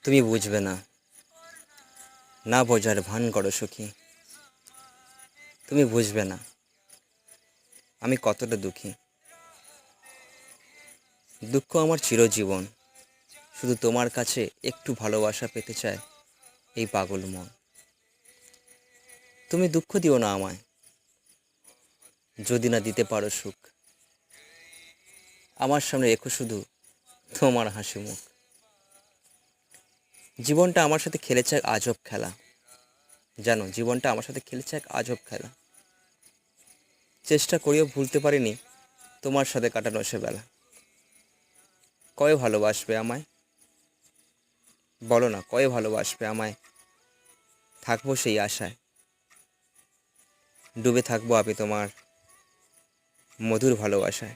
তুমি বুঝবে না, না বোঝার ভান করো সখী। তুমি বুঝবে না আমি কতটা দুঃখী। দুঃখ আমার চিরজীবন, শুধু তোমার কাছে একটু ভালোবাসা পেতে চায় এই পাগল মন। তুমি দুঃখ দিও না আমায়, যদি না দিতে পারো সুখ। আমার সামনে রেখো শুধু তোমার হাসি মুখ। জীবনটা আমার সাথে খেলেছে এক আজব খেলা। জানো, জীবনটা আমার সাথে খেলেছে এক আজব খেলা। চেষ্টা করেও ভুলতে পারিনি তোমার সাথে কাটানো সে বেলা। কয়ে ভালোবাসবে আমায়, বলো না কয়ে ভালোবাসবে আমায়। থাকবো সেই আশায়, ডুবে থাকবো আমি তোমার মধুর ভালোবাসায়।